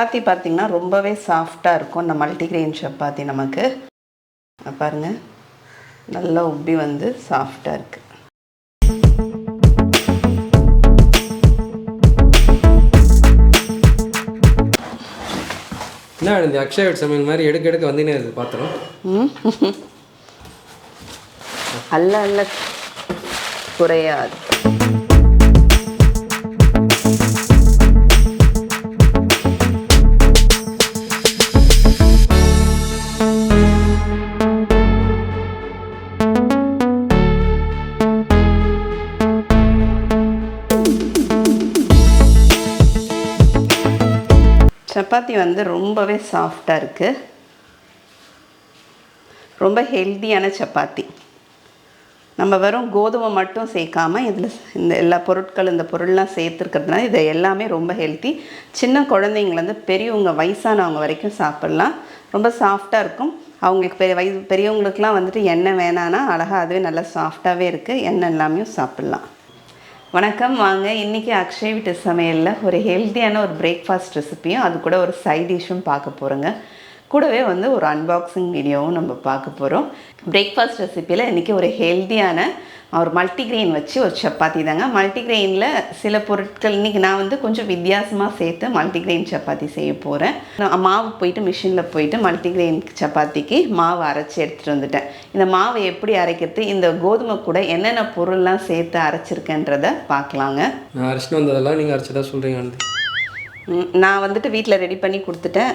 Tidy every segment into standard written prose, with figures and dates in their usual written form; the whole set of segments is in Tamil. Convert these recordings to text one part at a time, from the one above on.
சப்பாத்தி பார்த்திங்கன்னா ரொம்பவே சாஃப்டாக இருக்கும். இந்த மல்டிகிரெயின் சப்பாத்தி நமக்கு பாருங்கள் நல்லா உப்பி வந்து சாஃப்டாக இருக்குது. என்ன இந்த அக்ஷயா வீட் சமையல் மாதிரி எடுக்க வந்தீங்கன்னா இது பாத்திரம் அல்ல குறையாது. சப்பாத்தி வந்து ரொம்பவே சாஃப்டாக இருக்குது. ரொம்ப ஹெல்த்தியான சப்பாத்தி. நம்ம வெறும் கோதுமை மட்டும் சேர்க்காமல் இதில் இந்த எல்லா இந்த பொருள்லாம் சேர்த்துருக்கிறதுனால இது எல்லாமே ரொம்ப ஹெல்த்தி. சின்ன குழந்தைங்கலேருந்து பெரியவங்க வயசானவங்க வரைக்கும் சாப்பிட்லாம். ரொம்ப சாஃப்டாக இருக்கும். அவங்களுக்கு பெரியவங்களுக்குலாம் வந்துட்டு எண்ணெய் வேணான்னா அழகாக அதுவே நல்லா சாஃப்டாகவே இருக்குது. எண்ணெய் எல்லாமே சாப்பிட்லாம். வணக்கம், வாங்க இன்றைக்கி அக்ஷயா வீட்டு சமையலில் ஒரு ஹெல்த்தியான ஒரு பிரேக்ஃபாஸ்ட் ரெசிப்பியும் அது கூட ஒரு சைட் டிஷ்ஷும் பார்க்க போகிறோங்க. கூடவே வந்து ஒரு அன்பாக்சிங் வீடியோவும் நம்ம பார்க்க போகிறோம். பிரேக்ஃபாஸ்ட் ரெசிப்பியில் இன்றைக்கி ஒரு ஹெல்த்தியான ஒரு மல்டிக்ரெயின் வச்சு ஒரு சப்பாத்தி தாங்க. மல்டிக்ரெயினில் சில பொருட்கள் இன்றைக்கி நான் வந்து கொஞ்சம் வித்தியாசமாக சேர்த்து மல்டிக்ரெயின் சப்பாத்தி செய்ய போகிறேன். மாவு மிஷினில் போயிட்டு மல்டிக்ரெயின் சப்பாத்திக்கு மாவு அரைச்சி எடுத்துகிட்டு வந்துட்டேன். இந்த மாவை எப்படி அரைக்கிறது, இந்த கோதுமை கூட என்னென்ன பொருள்லாம் சேர்த்து அரைச்சிருக்கேன்றதை பார்க்கலாங்க. நான் அரைச்சிட்டு வந்ததெல்லாம் நீங்கள் அரைச்சதா சொல்கிறீங்க. நான் வந்துட்டு வீட்டில் ரெடி பண்ணி கொடுத்துட்டேன்.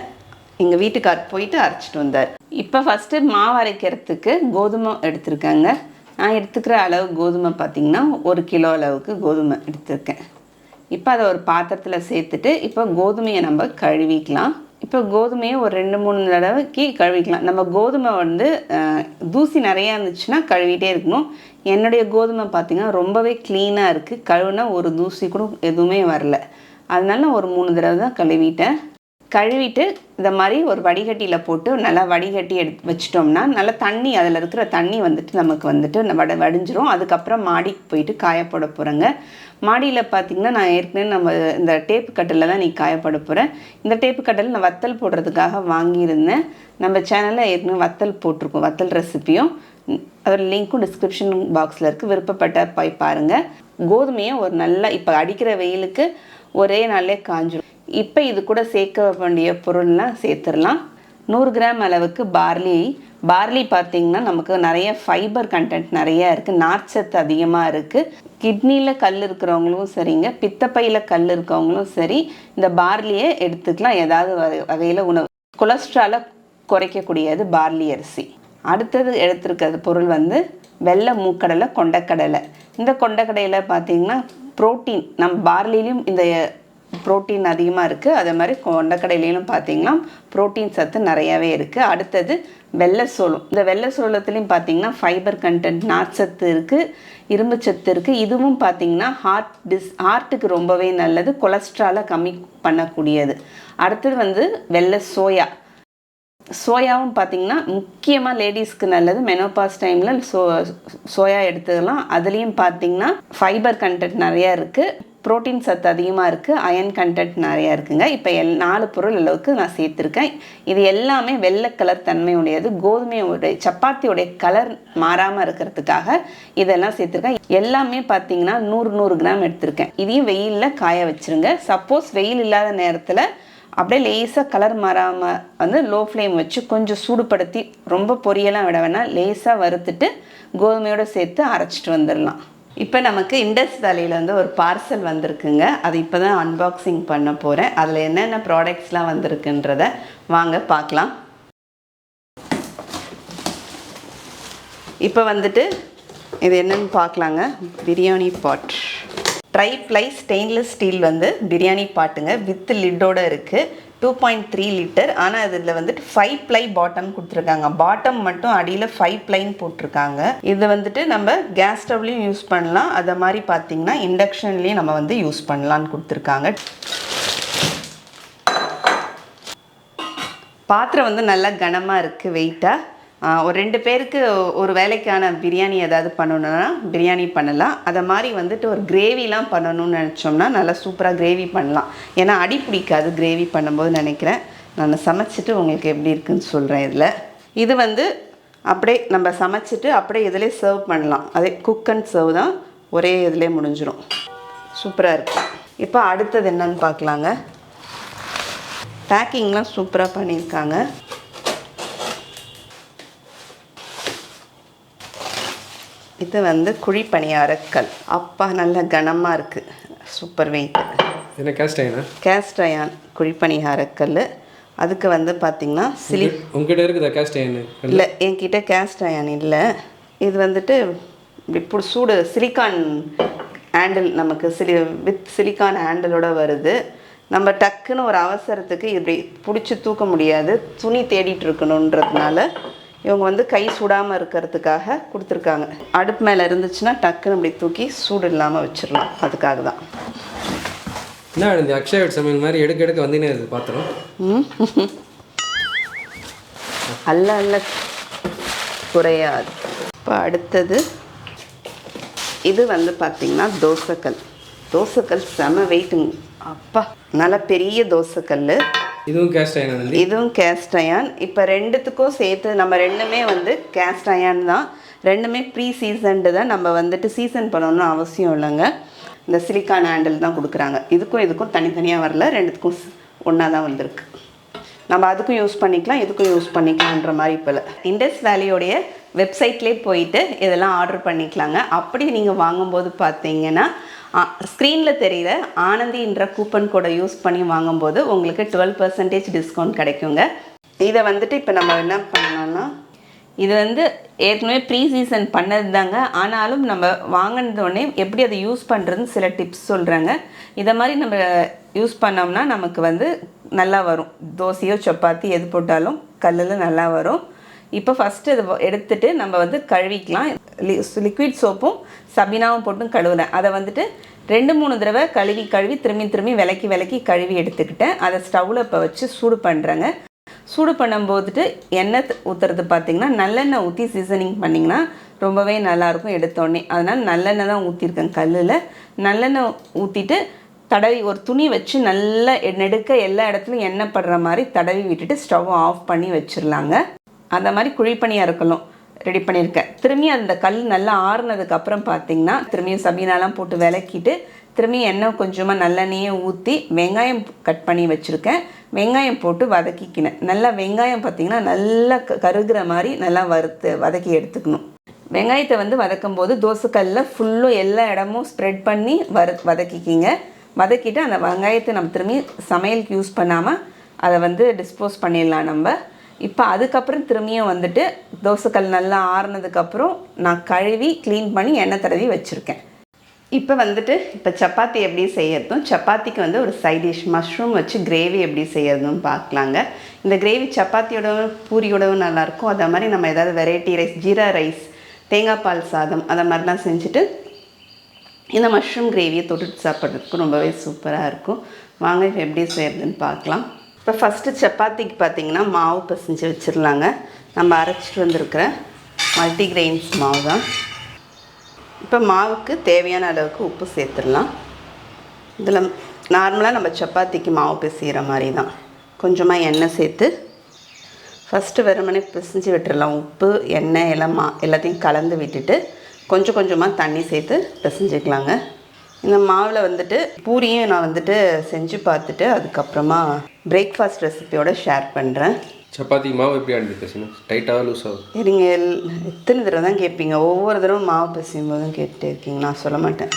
எங்கள் வீட்டுக்கார் போயிட்டு அரைச்சிட்டு வந்தார். இப்போ ஃபஸ்ட்டு மாவு அரைக்கிறதுக்கு கோதுமை எடுத்துருக்காங்க. நான் எடுத்துக்கிற அளவு கோதுமை பார்த்திங்கன்னா 1 கிலோ அளவுக்கு கோதுமை எடுத்துருக்கேன். இப்போ அதை ஒரு பாத்திரத்தில் சேர்த்துட்டு இப்போ கோதுமையை நம்ம கழுவிக்கலாம். இப்போ கோதுமையை ஒரு 2-3 தடவைக்கு கழுவிக்கலாம். நம்ம கோதுமை வந்து தூசி நிறையா இருந்துச்சுன்னா கழுவிட்டே இருக்கணும். என்னுடைய கோதுமை பார்த்திங்கன்னா ரொம்பவே க்ளீனாக இருக்குது. கழுவுனா ஒரு தூசி கூட எதுவுமே வரல. அதனால நான் ஒரு 3 தடவை தான் கழுவிட்டு இந்த மாதிரி ஒரு வடிகட்டியில் போட்டு நல்லா வடிகட்டி வச்சிட்டோம்னா நல்லா தண்ணி, அதில் இருக்கிற தண்ணி வந்துட்டு நமக்கு வந்துட்டு வடிஞ்சிரும். அதுக்கப்புறம் மாடிக்கு போயிட்டு காயப்பட போகிறேங்க. மாடியில் பார்த்திங்கன்னா நான் ஏற்கனவே நம்ம இந்த டேப்பு கட்டில் தான் காயப்பட போகிறேன். இந்த டேப்பு கட்டில் நான் வத்தல் போடுறதுக்காக வாங்கியிருந்தேன். நம்ம சேனலில் ஏற்கனவே வத்தல் போட்டிருக்கோம். வத்தல் ரெசிப்பியும் அதோட லிங்க்கும் டிஸ்கிரிப்ஷன் பாக்ஸில் இருக்குது. விருப்பப்பட்ட போய் பாருங்கள். கோதுமையை ஒரு நல்லா இப்போ அடிக்கிற வெயிலுக்கு ஒரே நாளே காஞ்சிடும். இப்போ இது கூட சேர்க்க வேண்டிய பொருள்லாம் சேர்த்துடலாம். 100 கிராம் அளவுக்கு பார்லி பார்த்திங்கன்னா நமக்கு நிறைய ஃபைபர் கண்டென்ட் நிறையா இருக்குது. நார்ச்சத்து அதிகமாக இருக்குது. கிட்னியில் கல் இருக்கிறவங்களும் சரிங்க, பித்தப்பையில் கல் இருக்கிறவங்களும் சரி இந்த பார்லியை எடுத்துக்கலாம். ஏதாவது வகையில் உணவு கொலஸ்ட்ராலை குறைக்கக்கூடியது பார்லி அரிசி. அடுத்தது எடுத்துருக்கிறது பொருள் வந்து வெள்ளை மூக்கடலை, கொண்டக்கடலை. இந்த கொண்டக்கடலையில் பார்த்திங்கன்னா ப்ரோட்டீன், நம்ம பார்லிலையும் இந்த ப்ரோட்டீன் அதிகமாக இருக்குது. அதே மாதிரி கொண்டக்கடலையிலும் பார்த்திங்கன்னா ப்ரோட்டீன் சத்து நிறையாவே இருக்குது. அடுத்தது வெள்ளை சோளம். இந்த வெள்ளை சோளத்துலேயும் பார்த்திங்கன்னா ஃபைபர் கண்டென்ட், நார்ச்சத்து இருக்குது, இரும்பு சத்து இருக்குது. இதுவும் பார்த்திங்கன்னா ஹார்ட்டுக்கு ரொம்பவே நல்லது, கொலஸ்ட்ராலை கம்மி பண்ணக்கூடியது. அடுத்தது வந்து வெள்ளை சோயாவும் பார்த்திங்கன்னா முக்கியமாக லேடிஸ்க்கு நல்லது. மெனோபாஸ் டைமில் சோயா எடுத்துக்கலாம். அதுலேயும் பார்த்திங்கன்னா ஃபைபர் கண்டென்ட் நிறையா இருக்குது, ப்ரோட்டீன் சத்து அதிகமாக இருக்குது, அயன் கண்டென்ட் நிறையா இருக்குங்க. இப்போ 4 பொருள் அளவுக்கு நான் சேர்த்துருக்கேன். இது எல்லாமே வெள்ளை கலர் தன்மையுடையது. கோதுமையோடைய சப்பாத்தியோடைய கலர் மாறாமல் இருக்கிறதுக்காக இதெல்லாம் சேர்த்துருக்கேன். எல்லாமே பார்த்திங்கன்னா 100 கிராம் எடுத்திருக்கேன். இதையும் வெயிலில் காய வச்சுருங்க. சப்போஸ் வெயில் இல்லாத நேரத்தில் அப்படியே லேசாக கலர் மாறாமல் வந்து லோ ஃப்ளேம் வச்சு கொஞ்சம் சூடுபடுத்தி, ரொம்ப பொரியெல்லாம் விட வேணாம், லேசாக வறுத்துட்டு கோதுமையோடு சேர்த்து அரைச்சிட்டு வந்துடலாம். இப்போ நமக்கு இண்டஸ் வேலையில் வந்து ஒரு பார்சல் வந்திருக்குங்க. அது இப்போ தான் அன்பாக்சிங் பண்ண போகிறேன். அதில் என்னென்ன ப்ராடக்ட்ஸ்லாம் வந்திருக்குன்றத வாங்க பார்க்கலாம். இப்போ வந்துட்டு இது என்னென்னு பார்க்கலாங்க. பிரியாணி பாட், ட்ரை ப்ளை ஸ்டெயின்லெஸ் ஸ்டீல் வந்து பிரியாணி பாட்டுங்க. வித் லிட்டோடு இருக்குது. 2.3 லிட்டர். ஆனால் இதில் வந்துட்டு 5 ப்ளை பாட்டம் கொடுத்துருக்காங்க. பாட்டம் மட்டும் அடியில் 5 ப்ளைன்னு போட்டிருக்காங்க. இது வந்துட்டு நம்ம கேஸ் ஸ்டவ்லையும் யூஸ் பண்ணலாம். அதை மாதிரி பார்த்திங்கன்னா இண்டக்ஷன்லேயும் நம்ம வந்து யூஸ் பண்ணலான்னு கொடுத்துருக்காங்க. பாத்திரம் வந்து நல்லா கனமாக இருக்குது, வெயிட்டாக. ஒரு 2 பேருக்கு ஒரு வேலைக்கான பிரியாணி ஏதாவது பண்ணணுன்னா பிரியாணி பண்ணலாம். அதை மாதிரி வந்துட்டு ஒரு கிரேவிலாம் பண்ணணும்னு நினச்சோம்னா நல்லா சூப்பராக கிரேவி பண்ணலாம். ஏன்னா அடி பிடிக்காது கிரேவி பண்ணும்போது நினைக்கிறேன். நான் சமைச்சிட்டு உங்களுக்கு எப்படி இருக்குன்னு சொல்கிறேன். இதில் இது வந்து அப்படியே நம்ம சமைச்சிட்டு அப்படியே இதிலே சர்வ் பண்ணலாம். அதே குக் அண்ட் சர்வ் தான், ஒரே இதிலே முடிஞ்சிடும். சூப்பராக இருக்கும். இப்போ அடுத்தது என்னன்னு பார்க்கலாங்க. பேக்கிங்லாம் சூப்பராக பண்ணியிருக்காங்க. இது வந்து குழி பணியாரக்கல். அப்பா நல்ல கனமாக இருக்குது, சூப்பர் வெயிட். என்ன கேஸ்ட் அயனா? கேஸ்ட் அயான் குழி பணியாரக்கல். அதுக்கு வந்து பார்த்திங்கன்னா உங்ககிட்ட இருக்குதா கேஸ்ட் அயன்? இல்லை, என்கிட்ட கேஸ்ட் அயான் இல்லை. இது வந்துட்டு இப்படி சூடு சிலிக்கான் ஹேண்டில், நமக்கு வித் சிலிக்கான் ஹேண்டிலோட வருது. நம்ம டக்குன்னு ஒரு அவசரத்துக்கு இப்படி பிடிச்சி தூக்க முடியாது, துணி தேடிட்டு இருக்கணுன்றதுனால இவங்க வந்து கை சூடாமல் இருக்கிறதுக்காக கொடுத்துருக்காங்க. அடுப்பு மேலே இருந்துச்சுன்னா டக்குன்னு இப்படி தூக்கி சூடு இல்லாமல் வச்சிடலாம், அதுக்காக தான். என்ன இந்த அக்ஷயா வீட்டு சமையல் மாதிரி எடுக்க வந்தீங்கன்னா இது பாத்திரம் அல்ல குறையாது. இப்போ அடுத்தது இது வந்து பார்த்திங்கன்னா தோசைக்கல் செம வெயிட்டுங்க. அப்பா நல்ல பெரிய தோசைக்கல். இதுவும் கேஸ்ட் அயன்? இதுவும் கேஸ்ட் அயான். இப்போ ரெண்டுத்துக்கும் சேர்த்து நம்ம ரெண்டுமே வந்து கேஸ்ட் அயான் தான். ரெண்டுமே ப்ரீ சீசன்டு தான். நம்ம வந்துட்டு சீசன் பண்ணணும்னு அவசியம் இல்லைங்க. இந்த சிலிக்கான் ஹேண்டில் தான் கொடுக்குறாங்க. இதுக்கும் தனித்தனியாக வரல, ரெண்டுத்துக்கும் ஒன்றா தான் வந்திருக்கு. நம்ம அதுக்கும் யூஸ் பண்ணிக்கலாம், இதுக்கும் யூஸ் பண்ணிக்கலான்ற மாதிரி இப்போ இல்லை. இண்டஸ் வேலியோடைய வெப்சைட்லேயே போயிட்டு இதெல்லாம் ஆர்டர் பண்ணிக்கலாங்க. அப்படி நீங்கள் வாங்கும்போது பார்த்தீங்கன்னா ஸ்க்ரீனில் தெரிகிற ஆனந்தின்ற கூப்பன் கோடை யூஸ் பண்ணி வாங்கும்போது உங்களுக்கு 12% டிஸ்கவுண்ட் கிடைக்குங்க. இதை வந்துட்டு இப்போ நம்ம என்ன பண்ணலாம்னா, இது வந்து ஏற்கனவே ப்ரீ சீசன் பண்ணது தாங்க. ஆனாலும் நம்ம வாங்கினதோடனே எப்படி அதை யூஸ் பண்ணுறதுன்னு சில டிப்ஸ் சொல்கிறாங்க. இதை மாதிரி நம்ம யூஸ் பண்ணோம்னா நமக்கு வந்து நல்லா வரும். தோசையோ சப்பாத்தி எது போட்டாலும் கல்லில் நல்லா வரும். இப்போ ஃபஸ்ட்டு இதை எடுத்துகிட்டு நம்ம வந்து கழுவிக்கலாம். லிக்விட் சோப்பும் சபீனாவும் போட்டும் கழுவுறேன். அதை வந்துட்டு 2-3 தடவை கழுவி திரும்பி விலக்கி கழுவி எடுத்துக்கிட்டேன். அதை ஸ்டவ்வில் இப்போ வச்சு சூடு பண்ணுறேங்க. சூடு பண்ணும்போதுட்டு எண்ணெய் ஊற்றுறது பார்த்திங்கன்னா நல்லெண்ணெய் ஊற்றி சீசனிங் பண்ணிங்கன்னா ரொம்பவே நல்லாயிருக்கும் எடுத்தோடனே. அதனால் நல்லெண்ணெய் தான் ஊற்றிருக்கேன் கல்லில். நல்லெண்ணெய் ஊற்றிட்டு தடவி ஒரு துணி வச்சு நல்லா நெடுக்க எல்லா இடத்துலையும் எண்ணெய் படுற மாதிரி தடவி விட்டுட்டு ஸ்டவ் ஆஃப் பண்ணி வச்சிடலாங்க. அந்த மாதிரி குழிப்பணியாரக்கல்லும் ரெடி பண்ணியிருக்கேன். திரும்பி அந்த கல் நல்லா ஆறுனதுக்கப்புறம் பார்த்திங்கன்னா திரும்பியும் சபீனாலாம் போட்டு விளக்கிட்டு திரும்பி எண்ணெய் கொஞ்சமாக நல்லெண்ணெயை ஊற்றி வெங்காயம் கட் பண்ணி வச்சுருக்கேன். வெங்காயம் போட்டு வதக்கிக்கினேன். நல்லா வெங்காயம் பார்த்திங்கன்னா நல்லா கருகிற மாதிரி நல்லா வதக்கி எடுத்துக்கணும். வெங்காயத்தை வந்து வதக்கும் போது தோசைக்கல்லில் ஃபுல்லும் எல்லா இடமும் ஸ்ப்ரெட் பண்ணி வதக்கிக்கிங்க. வதக்கிட்டு அந்த வெங்காயத்தை நம்ம திரும்பி சமையலுக்கு யூஸ் பண்ணாமல் அதை வந்து டிஸ்போஸ் பண்ணிடலாம் நம்ம. இப்போ அதுக்கப்புறம் திரும்பியும் வந்துட்டு தோசைக்கல் நல்லா ஆறுனதுக்கப்புறம் நான் கழுவி க்ளீன் பண்ணி எண்ணெய் தடவி வச்சுருக்கேன். இப்போ சப்பாத்தி எப்படி செய்யறதும், சப்பாத்திக்கு வந்து ஒரு சைட் டிஷ் மஷ்ரூம் வச்சு கிரேவி எப்படி செய்யறதுன்னு பார்க்கலாங்க. இந்த கிரேவி சப்பாத்தியோடவும் பூரியோடவும் நல்லாயிருக்கும். அதே மாதிரி நம்ம ஏதாவது வெரைட்டி ரைஸ், ஜீரா ரைஸ், தேங்காய் பால் சாதம் அதை மாதிரிலாம் செஞ்சுட்டு இந்த மஷ்ரூம் கிரேவியை தொட்டுட்டு சாப்பிட்றதுக்கு ரொம்பவே சூப்பராக இருக்கும். வாங்க இப்போ எப்படி செய்யறதுன்னு பார்க்கலாம். இப்போ ஃபஸ்ட்டு சப்பாத்திக்கு பார்த்திங்கன்னா மாவு பிசைஞ்சு வச்சிடலாங்க. நம்ம அரைச்சிட்டு வந்திருக்கிற மல்டிகிரெயின்ஸ் மாவு தான். இப்போ மாவுக்கு தேவையான அளவுக்கு உப்பு சேர்த்துடலாம். இதில் நார்மலாக நம்ம சப்பாத்திக்கு மாவு பிசைகிற மாதிரி தான் கொஞ்சமாக எண்ணெய் சேர்த்து ஃபஸ்ட்டு வெறுமனே பிசைஞ்சு விட்டுடலாம். உப்பு எண்ணெய் எல்லாம் எல்லாத்தையும் கலந்து விட்டுட்டு கொஞ்சம் கொஞ்சமாக தண்ணி சேர்த்து பிசைஞ்சிக்கலாங்க. இந்த மாவில் வந்துட்டு பூரியும் நான் வந்துட்டு செஞ்சு பார்த்துட்டு அதுக்கப்புறமா பிரேக்ஃபாஸ்ட் ரெசிபியோட ஷேர் பண்ணுறேன். சப்பாத்தி மாவு எப்படி ஆரம்பிக்கணும்? டைட்டாக லூஸாக? சரிங்க, எத்தனை தடவை தான் கேட்பீங்க? ஒவ்வொரு தடவை மாவு பிசையும் போதும் கேட்டுகிட்டே இருக்கீங்க. நான் சொல்ல மாட்டேன்.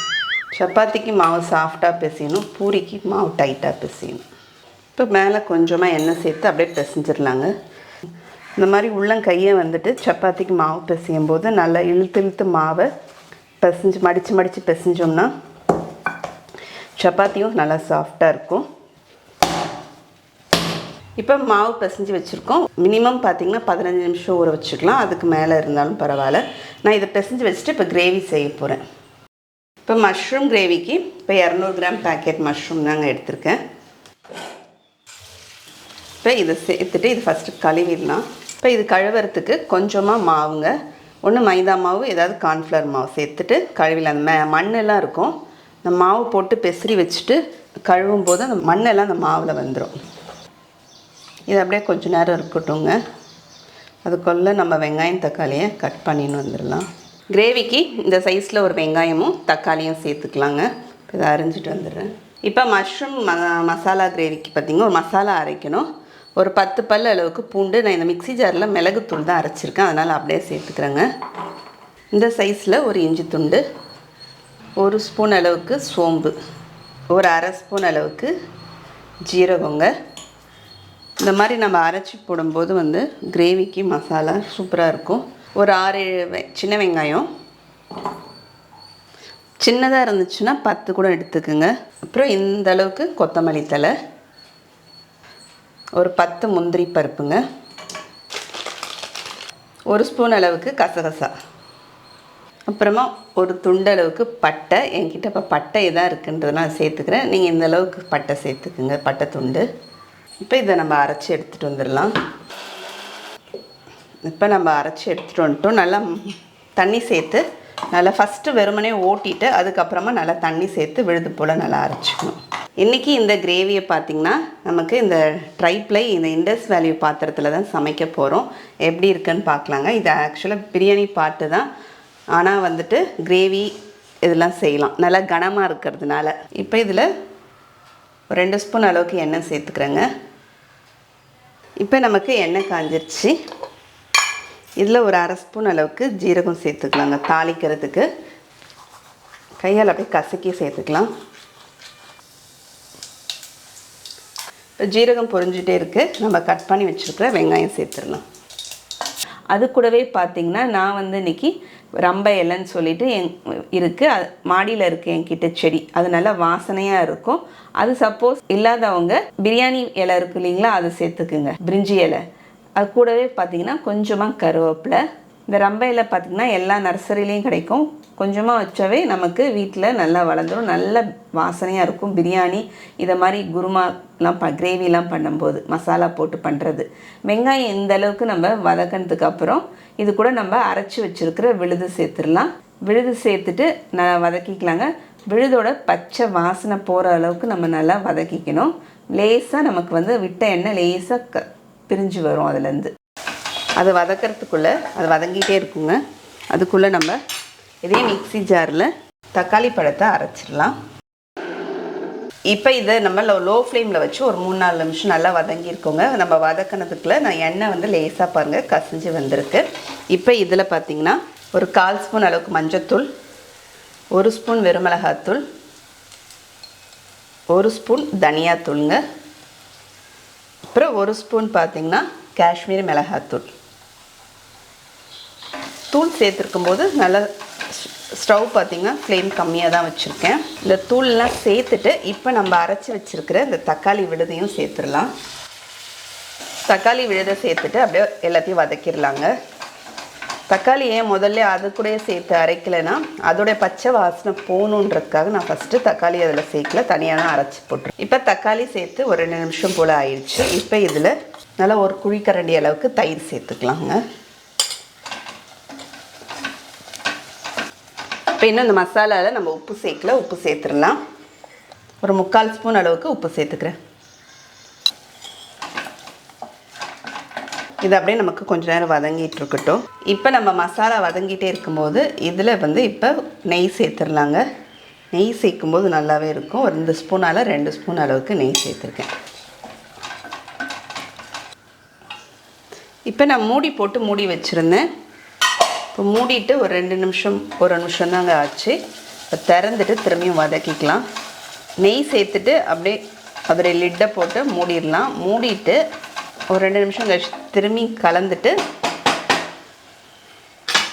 சப்பாத்திக்கு மாவு சாஃப்டாக பிசையணும், பூரிக்கு மாவு டைட்டாக பிசையணும். இப்போ மேலே கொஞ்சமாக எண்ணெய் சேர்த்து அப்படியே பிசைஞ்சிடலாங்க. இந்த மாதிரி உள்ளங்கையை வந்துட்டு சப்பாத்திக்கு மாவு பிசையும் போது நல்லா இழுத்து மாவை பிசைஞ்சு மடித்து பிசைஞ்சோம்னா சப்பாத்தியும் நல்லா சாஃப்டாக இருக்கும். இப்போ மாவு பிசைஞ்சு வச்சுருக்கோம். மினிமம் பார்த்திங்கன்னா 15 நிமிஷம் ஊற வச்சுக்கலாம். அதுக்கு மேலே இருந்தாலும் பரவாயில்ல. நான் இதை பிசைஞ்சு வச்சுட்டு இப்போ கிரேவி செய்ய போகிறேன். இப்போ மஷ்ரூம் கிரேவிக்கு இப்போ 200 கிராம் பேக்கெட் மஷ்ரூம் தாங்க எடுத்திருக்கேன். இப்போ இதை சேர்த்துட்டு இது ஃபஸ்ட்டு கழுவிடலாம். இப்போ இது கழுவுறதுக்கு கொஞ்சமாக மாவுங்க, ஒன்று மைதா மாவு ஏதாவது கார்ன்ஃப்ளவர் மாவு சேர்த்துட்டு கழுவில அந்த மண்ணெல்லாம் இருக்கும், இந்த மாவு போட்டு பெசரி வச்சுட்டு கழுவும் போது அந்த மண்ணெல்லாம் அந்த மாவில் வந்துடும். இது அப்படியே கொஞ்சம் நேரம் இருக்கட்டுங்க. அதுக்குள்ளே நம்ம வெங்காயம் தக்காளியை கட் பண்ணின்னு வந்துடலாம். கிரேவிக்கு இந்த சைஸில் ஒரு வெங்காயமும் தக்காளியும் சேர்த்துக்கலாங்க. இதை அரிஞ்சிட்டு வந்துடுறேன். இப்போ மஷ்ரூம் மசாலா கிரேவிக்கு பார்த்திங்கன்னா ஒரு மசாலா அரைக்கணும். ஒரு 10 பல் அளவுக்கு பூண்டு, நான் இந்த மிக்ஸி ஜாரில் மிளகுத்தூள் தான் அரைச்சிருக்கேன், அதனால் அப்படியே சேர்த்துக்கிறேங்க. இந்த சைஸில் ஒரு இஞ்சி துண்டு, 1 ஸ்பூன் அளவுக்கு சோம்பு, ஒரு அரை ஸ்பூன் அளவுக்கு ஜீரகங்க. இந்த மாதிரி நம்ம அரைச்சி போடும்போது வந்து கிரேவிக்கு மசாலா சூப்பராக இருக்கும். ஒரு 6-7 சின்ன வெங்காயம், சின்னதாக இருந்துச்சுன்னா 10 கூட எடுத்துக்குங்க. அப்புறம் இந்த அளவுக்கு கொத்தமல்லி தழை, ஒரு 10 முந்திரி பருப்புங்க, 1 ஸ்பூன் அளவுக்கு கசகசா, அப்புறமா ஒரு துண்டளவுக்கு பட்டை. என்கிட்ட இப்போ பட்டை இதாக இருக்குன்றதுனால சேர்த்துக்கிறேன், நீங்கள் இந்த அளவுக்கு பட்டை சேர்த்துக்குங்க, பட்டை துண்டு. இப்போ இதை நம்ம அரைச்சி எடுத்துகிட்டு வந்துடலாம். இப்போ நம்ம அரைச்சி எடுத்துகிட்டு வந்துட்டோம். நல்லா தண்ணி சேர்த்து நல்லா ஃபஸ்ட்டு வெறுமனே ஓட்டிட்டு அதுக்கப்புறமா நல்லா தண்ணி சேர்த்து விழுது போல் நல்லா அரைச்சிக்கணும். இன்றைக்கி இந்த கிரேவியை பார்த்திங்கன்னா நமக்கு இந்த ட்ரைப்ளை இந்த இண்டஸ் வேல்யூ பாத்திரத்தில் தான் சமைக்க போகிறோம். எப்படி இருக்குன்னு பார்க்கலாங்க. இது ஆக்சுவலாக பிரியாணி பாட்டு தான், ஆனால் வந்துட்டு கிரேவி இதெல்லாம் செய்யலாம் நல்லா கனமாக இருக்கிறதுனால. இப்போ இதில் 2 ஸ்பூன் அளவுக்கு எண்ணெய் சேர்த்துக்கிறேங்க. இப்போ நமக்கு எண்ணெய் காஞ்சிருச்சு. இதில் ஒரு அரை ஸ்பூன் அளவுக்கு ஜீரகம் சேர்த்துக்கலாங்க. தாளிக்கிறதுக்கு கையால் அப்படியே கசக்கி சேர்த்துக்கலாம். இப்போ ஜீரகம் பொரிஞ்சிட்டே இருக்குது. நம்ம கட் பண்ணி வச்சுருக்கிற வெங்காயம் சேர்த்துடலாம். அது கூடவே பார்த்திங்கன்னா நான் வந்து இன்றைக்கி ரம்ப இலைன்னு சொல்லிட்டு இருக்குது, மாடியில் இருக்குது என்கிட்ட செடி, அது நல்லா வாசனையாக இருக்கும். அது சப்போஸ் இல்லாதவங்க பிரியாணி இலை இருக்குது இல்லைங்களா, அது சேர்த்துக்குங்க, பிரிஞ்சி இலை. அது கூடவே பார்த்திங்கன்னா கொஞ்சமாக கருவேப்பிலை. இந்த ரம்ப இலை பார்த்திங்கன்னா எல்லா நர்சரிலையும் கிடைக்கும், கொஞ்சமாக வச்சாவே நமக்கு வீட்டில் நல்லா வளர்ந்துடும், நல்ல வாசனையாக இருக்கும். பிரியாணி இதை மாதிரி குருமாலாம் கிரேவிலாம் பண்ணும்போது மசாலா போட்டு பண்ணுறது. வெங்காயம் இந்த அளவுக்கு நம்ம வதக்கினதுக்கு அப்புறம் இது கூட நம்ம அரைச்சி வச்சுருக்கிற விழுது சேர்த்துடலாம். விழுது சேர்த்துட்டு வதக்கிக்கலாங்க. விழுதோட பச்சை வாசனை போகிற அளவுக்கு நம்ம நல்லா வதக்கிக்கணும். லேசாக நமக்கு வந்து விட்ட எண்ணெய் லேசாக பிரிஞ்சு வரும் அதுலேருந்து. அது வதக்கிறதுக்குள்ளே அது வதங்கிட்டே இருக்குங்க. அதுக்குள்ளே நம்ம இதே மிக்ஸி ஜாரில் தக்காளி பழத்தை அரைச்சிடலாம். இப்போ இதை நம்ம லோ ஃப்ளேமில் வச்சு ஒரு 3-4 நிமிஷம் நல்லா வதங்கியிருக்கோங்க. நம்ம வதக்கினதுக்குள்ளே நான் எண்ணெய் வந்து லேசாக பாருங்கள் கசிஞ்சு வந்திருக்கு. இப்போ இதில் பார்த்திங்கன்னா ஒரு 1/4 ஸ்பூன் அளவுக்கு மஞ்சத்தூள், 1 ஸ்பூன் வெறுமிளகாத்தூள், 1 ஸ்பூன் தனியாத்தூளுங்க, அப்புறம் 1 ஸ்பூன் பார்த்திங்கன்னா காஷ்மீரி மிளகாத்தூள். தூள் சேர்த்துருக்கும் போது நல்லா ஸ்டவ் பார்த்திங்கன்னா ஃப்ளேம் கம்மியாக தான் வச்சுருக்கேன். இந்த தூள்லாம் சேர்த்துட்டு இப்போ நம்ம அரைச்சி வச்சுருக்கிற இந்த தக்காளி விழுதையும் சேர்த்துடலாம். தக்காளி விழுதை சேர்த்துட்டு அப்படியே எல்லாத்தையும் வதக்கிடலாங்க. தக்காளி ஏன் முதல்ல அது கூட சேர்த்து அரைக்கலைன்னா அதோடைய பச்சை வாசனை போகணுன்றதுக்காக நான் ஃபஸ்ட்டு தக்காளி அதில் சேர்க்கல, தனியாக தான் அரைச்சி போட்டுருவேன். இப்போ தக்காளி சேர்த்து ஒரு 2 நிமிஷம் போல் ஆயிடுச்சு. இப்போ இதில் நல்லா ஒரு குழிக்கரண்டி அளவுக்கு தயிர் சேர்த்துக்கலாங்க. இப்போ இன்னும் இந்த மசாலாவில் நம்ம உப்பு சேர்க்கல, உப்பு சேர்த்துடலாம். ஒரு 3/4 ஸ்பூன் அளவுக்கு உப்பு சேர்த்துக்கிறேன். இது அப்படியே நமக்கு கொஞ்சம் நேரம் வதங்கிட்டு இருக்கட்டும். இப்போ நம்ம மசாலா வதங்கிட்டே இருக்கும்போது இதில் வந்து இப்போ நெய் சேர்த்துடலாங்க. நெய் சேர்க்கும்போது நல்லாவே இருக்கும். ஒரு 2 ஸ்பூனால் 2 ஸ்பூன் அளவுக்கு நெய் சேர்த்துருக்கேன். இப்போ நான் மூடி போட்டு மூடி வச்சுருந்தேன். இப்போ மூடிட்டு ஒரு 2 நிமிஷம், 1 நிமிஷம் தாங்க ஆச்சு. இப்போ திறந்துட்டு திரும்பியும் வதக்கிக்கலாம். நெய் சேர்த்துட்டு அப்படியே அதோடைய லிட்டை போட்டு மூடிடலாம். மூடிட்டு ஒரு 2 நிமிஷம் கழிச்சு திரும்பி கலந்துட்டு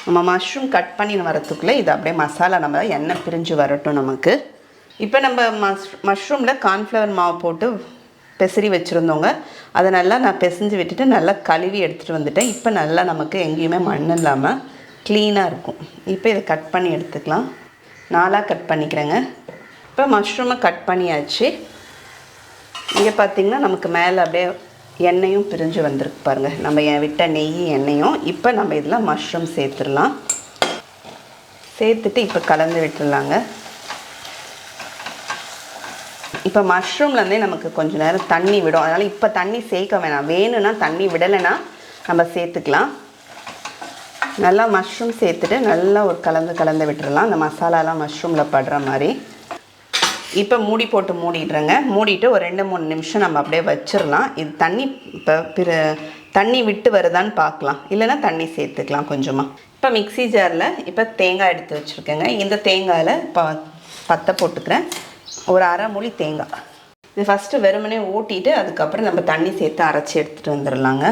நம்ம மஷ்ரூம் கட் பண்ணி வரத்துக்குள்ளே இது அப்படியே மசாலா நம்ம எண்ணெய் பிரிஞ்சு வரட்டும் நமக்கு. இப்போ நம்ம மஷ்ரூமில் கார்ன்ஃப்ளவர் மாவு போட்டு பெசரி வச்சுருந்தோங்க. அதை நல்லா நான் பிசைஞ்சு விட்டுட்டு நல்லா கழுவி எடுத்துகிட்டு வந்துட்டேன். இப்போ நல்லா நமக்கு எங்கேயுமே மண் இல்லாமல் க்ளீனாக இருக்கும். இப்போ இதை கட் பண்ணி எடுத்துக்கலாம். 4ஆக கட் பண்ணிக்கிறேங்க. இப்போ மஷ்ரூமை கட் பண்ணியாச்சு. இங்கே பார்த்திங்கன்னா நமக்கு மேலே அப்படியே எண்ணெயும் பிரிஞ்சு வந்திருக்கு பாருங்கள், நம்ம விட்ட நெய் எண்ணெயும். இப்போ நம்ம இதில் மஷ்ரூம் சேர்த்துடலாம். சேர்த்துட்டு இப்போ கலந்து விட்டுடலாங்க. இப்போ மஷ்ரூம்லேருந்தே நமக்கு கொஞ்சம் நேரம் தண்ணி விடும், அதனால் இப்போ தண்ணி சேர்க்க வேணாம். வேணும்னா தண்ணி விடலைன்னா நம்ம சேர்த்துக்கலாம். நல்லா மஷ்ரூம் சேர்த்துட்டு நல்லா ஒரு கலந்து விட்டுடலாம், அந்த மசாலாலாம் மஷ்ரூமில் படுற மாதிரி. இப்போ மூடி போட்டு மூடிடுறேங்க. மூடிட்டு ஒரு 2-3 நிமிஷம் நம்ம அப்படியே வச்சிடலாம். இது தண்ணி இப்போ தண்ணி விட்டு வருதான்னு பார்க்கலாம், இல்லைன்னா தண்ணி சேர்த்துக்கலாம் கொஞ்சமாக. இப்போ மிக்ஸி ஜாரில் இப்போ தேங்காய் எடுத்து வச்சுருக்கேங்க. இந்த தேங்காயில் பத்தை போட்டுக்கிறேன், ஒரு அரை மூடி தேங்காய். இது ஃபஸ்ட்டு வெறுமனே ஊட்டிட்டு அதுக்கப்புறம் நம்ம தண்ணி சேர்த்து அரைச்சி எடுத்துகிட்டு வந்துடலாங்க.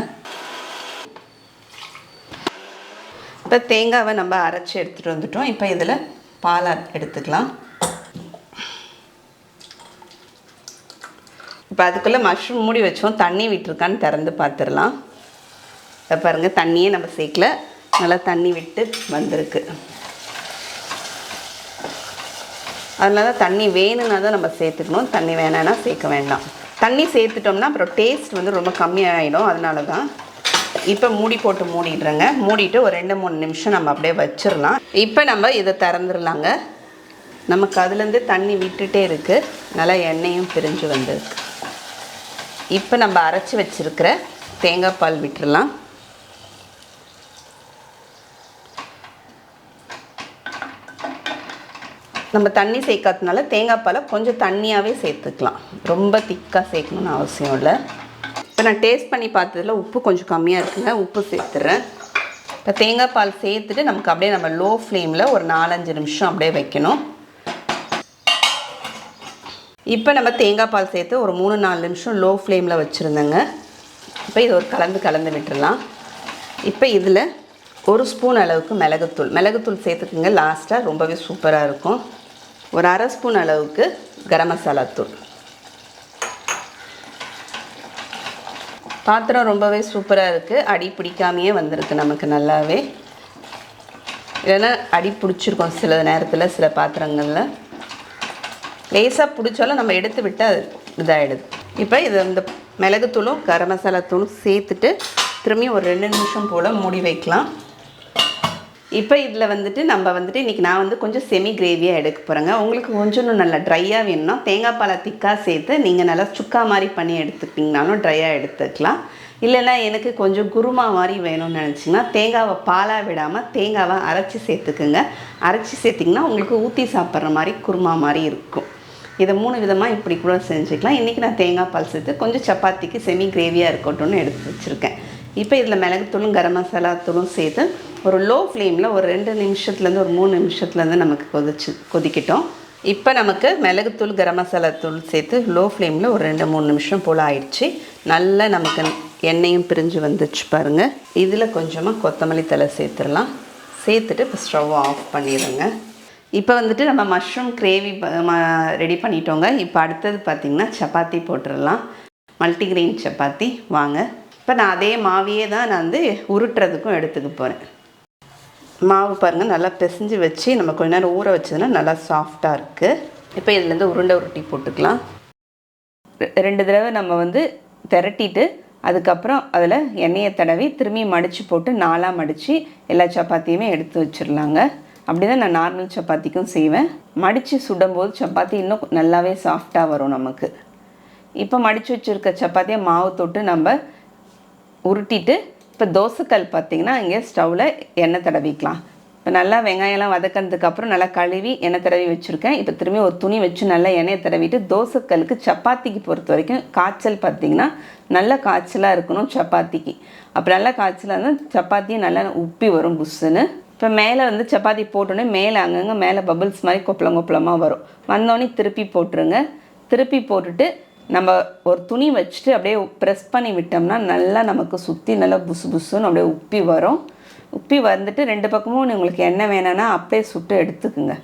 இப்போ தேங்காவை நம்ம அரைச்சி எடுத்துகிட்டு வந்துட்டோம். இப்போ இதில் பால் எடுத்துக்கலாம். இப்போ அதுக்குள்ளே மஷ்ரூம் மூடி வச்சோம், தண்ணி விட்டுருக்கான்னு திறந்து பார்த்துடலாம். இப்போ பாருங்கள், தண்ணியே நம்ம சேர்க்கல, நல்லா தண்ணி விட்டு வந்திருக்கு. அதனால தண்ணி வேணும்னா தான் நம்ம சேர்த்துக்கணும், தண்ணி வேணான்னா சேர்க்க வேண்டாம். தண்ணி சேர்த்துட்டோம்னா அப்புறம் டேஸ்ட் வந்து ரொம்ப கம்மியாகிடும், அதனால தான். இப்போ மூடி போட்டு மூடிடுறேங்க. மூடிட்டு ஒரு 2-3 நிமிஷம் நம்ம அப்படியே வச்சிடலாம். இப்போ நம்ம இதை திறந்துடலாங்க. நமக்கு அதுலேருந்து தண்ணி விட்டுட்டே இருக்குது, நல்லா எண்ணெயும் பிரிஞ்சு வந்திருக்கு. இப்போ நம்ம அரைச்சி வச்சுருக்கிற தேங்காய் பால் விட்டுடலாம். நம்ம தண்ணி சேர்க்காததுனால தேங்காய் பாலை கொஞ்சம் தண்ணியாகவே சேர்த்துக்கலாம், ரொம்ப திக்காக சேர்க்கணுன்னு அவசியம் இல்லை. இப்போ நான் டேஸ்ட் பண்ணி பார்த்ததில் உப்பு கொஞ்சம் கம்மியாக இருக்குங்க, உப்பு சேர்த்துறேன். இப்போ தேங்காய் பால் சேர்த்துட்டு நமக்கு அப்படியே நம்ம லோ ஃப்ளேமில் ஒரு 4-5 நிமிஷம் அப்படியே வைக்கணும். இப்போ நம்ம தேங்காய் பால் சேர்த்து ஒரு 3-4 நிமிஷம் லோ ஃப்ளேமில் வச்சுருந்தேங்க. இப்போ இது ஒரு கலந்து விட்டுடலாம். இப்போ இதில் 1 ஸ்பூன் அளவுக்கு மிளகுத்தூள் சேர்த்துக்குங்க, லாஸ்ட்டாக ரொம்பவே சூப்பராக இருக்கும். ஒரு அரை ஸ்பூன் அளவுக்கு கரம் மசாலா தூள். பாத்திரம் ரொம்பவே சூப்பராக இருக்குது, அடி பிடிக்காமையே வந்திருக்கு நமக்கு நல்லாவே. இல்லைன்னா அடி பிடிச்சிருக்கோம் சில நேரத்தில், சில பாத்திரங்களில் லேசாக பிடிச்சாலும் நம்ம எடுத்து விட்டால் இதாகிடுது. இப்போ இது இந்த மிளகுத்தூளும் கரம் மசாலா தூளும் சேர்த்துட்டு திரும்பி ஒரு 2 நிமிஷம் போல் மூடி வைக்கலாம். இப்போ இதில் வந்துட்டு நம்ம வந்துட்டு இன்றைக்கி நான் வந்து கொஞ்சம் செமி கிரேவியாக எடுக்க போகிறேங்க. உங்களுக்கு கொஞ்சம் நல்லா ட்ரையாக வேணும்னா தேங்காய் பாலை திக்காக சேர்த்து நீங்கள் நல்லா சுக்கா மாதிரி பண்ணி எடுத்துக்கிட்டிங்கனாலும் ட்ரையாக எடுத்துக்கலாம். இல்லைன்னா எனக்கு கொஞ்சம் குருமா மாதிரி வேணும்னு நினச்சிங்கன்னா தேங்காவை பாலாக விடாமல் தேங்காவை அரைச்சி சேர்த்துக்குங்க. அரைச்சி சேர்த்திங்கன்னா உங்களுக்கு ஊற்றி சாப்பிட்ற மாதிரி குருமா மாதிரி இருக்கும். இதை 3 விதமாக இப்படி கூட செஞ்சுக்கலாம். இன்றைக்கி நான் தேங்காய் பால் சேர்த்து கொஞ்சம் சப்பாத்திக்கு செமி கிரேவியாக இருக்கட்டும்னு எடுத்து வச்சுருக்கேன். இப்போ இதில் மிளகுத்தூளும் கரம் மசாலா தூளும் சேர்த்து ஒரு லோ ஃப்ளேமில் ஒரு 2 நிமிஷத்துலேருந்து ஒரு 3 நிமிஷத்துலேருந்து நமக்கு கொதிக்கிட்டோம். இப்போ நமக்கு மிளகுத்தூள் கரம் மசாலா தூள் சேர்த்து லோ ஃப்ளேமில் ஒரு 2-3 நிமிஷம் போல் ஆயிடுச்சு. நல்லா நமக்கு எண்ணெயும் பிரிஞ்சு வந்துச்சு பாருங்கள். இதில் கொஞ்சமாக கொத்தமல்லி தழை சேர்த்துடலாம். சேர்த்துட்டு இப்போ ஸ்டவ் ஆஃப் பண்ணிடுங்க. இப்போ வந்துட்டு நம்ம மஷ்ரூம் கிரேவி ரெடி பண்ணிட்டோங்க. இப்போ அடுத்தது பார்த்திங்கன்னா சப்பாத்தி போட்டுடலாம், மல்டிகிரெயின் சப்பாத்தி. வாங்க, இப்போ நான் அதே மாவையே தான் நான் வந்து உருட்டுறதுக்கும் எடுத்துக்க போகிறேன். மாவு பாருங்கள், நல்லா பிசைஞ்சு வச்சு நம்ம கொஞ்ச நேரம் ஊற வச்சதுன்னா நல்லா சாஃப்டாக இருக்குது. இப்போ இதுலேருந்து உருண்டை போட்டுக்கலாம். 2 தடவை நம்ம வந்து திரட்டிட்டு அதுக்கப்புறம் அதில் எண்ணெயை தடவி திரும்பி மடித்து போட்டு 4ஆக மடித்து எல்லா சப்பாத்தியுமே எடுத்து வச்சிடலாங்க. அப்படி தான் நான் நார்மல் சப்பாத்திக்கும் செய்வேன். மடித்து சுடும்போது சப்பாத்தி இன்னும் நல்லாவே சாஃப்டாக வரும் நமக்கு. இப்போ மடித்து வச்சுருக்க சப்பாத்தியை மாவு தொட்டு நம்ம உருட்டிட்டு இப்போ தோசைக்கல் பார்த்திங்கன்னா இங்கே ஸ்டவ்வில் எண்ணெய் தடவிக்கலாம். இப்போ நல்லா வெங்காயம்லாம் வதக்கினதுக்கப்புறம் நல்லா கழுவி எண்ணெய் தடவி வச்சுருக்கேன். இப்போ திரும்பி ஒரு துணி வச்சு நல்லா எண்ணெயை தடவிட்டு தோசைக்கல்லுக்கு சப்பாத்திக்கு பொறுத்த வரைக்கும் காய்ச்சல் பார்த்திங்கன்னா நல்ல காய்ச்சலாக இருக்கணும் சப்பாத்திக்கு. அப்புறம் நல்லா காய்ச்சலாக இருந்தால் சப்பாத்தியும் நல்லா உப்பி வரும் புஷ்ஷுன்னு. இப்போ மேலே வந்து சப்பாத்தி போட்டோன்னே மேலே அங்கங்கே மேலே பபிள்ஸ் மாதிரி கொப்பளமாக வரும். வந்தோடனே திருப்பி போட்டுருங்க. திருப்பி போட்டுட்டு நம்ம ஒரு துணி வச்சுட்டு அப்படியே ப்ரெஸ் பண்ணி விட்டோம்னா நல்லா நமக்கு சுற்றி நல்லா புஸ்ஸுன்னு அப்படியே உப்பி வரும். உப்பி வந்துட்டு 2 பக்கமும் உங்களுக்கு எண்ணெய் வேணும்னா அப்படியே சுட்டு எடுத்துக்குங்க.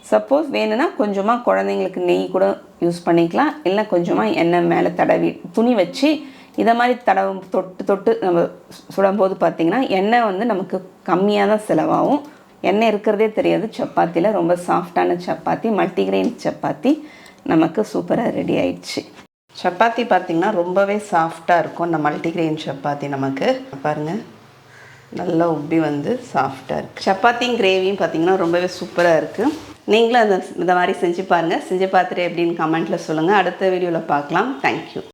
சப்போஸ் வேணும்னா கொஞ்சமாக குழந்தைங்களுக்கு நெய் கூட யூஸ் பண்ணிக்கலாம். இல்லை கொஞ்சமாக எண்ணெய் மேலே தடவி துணி வச்சு இதை மாதிரி தொட்டு நம்ம சுடும்போது பார்த்திங்கன்னா எண்ணெய் வந்து நமக்கு கம்மியாக தான் செலவாகும். எண்ணெய் இருக்கிறதே தெரியாது சப்பாத்தியில். ரொம்ப சாஃப்டான சப்பாத்தி, மல்டிகிரெயின் சப்பாத்தி நமக்கு சூப்பராக ரெடி ஆயிடுச்சு. சப்பாத்தி பார்த்திங்கன்னா ரொம்பவே சாஃப்டாக இருக்கும். இந்த மல்டிகிரெயின் சப்பாத்தி நமக்கு பாருங்கள் நல்லா உப்பி வந்து சாஃப்டாக இருக்குது. சப்பாத்தியும் கிரேவியும் பார்த்திங்கன்னா ரொம்பவே சூப்பராக இருக்குது. நீங்களும் இந்த மாதிரி செஞ்சு பாருங்கள். செஞ்சு பார்த்துட்டு எப்படின்னு கமெண்ட்டில் சொல்லுங்கள். அடுத்த வீடியோவில் பார்க்கலாம். தேங்க்யூ.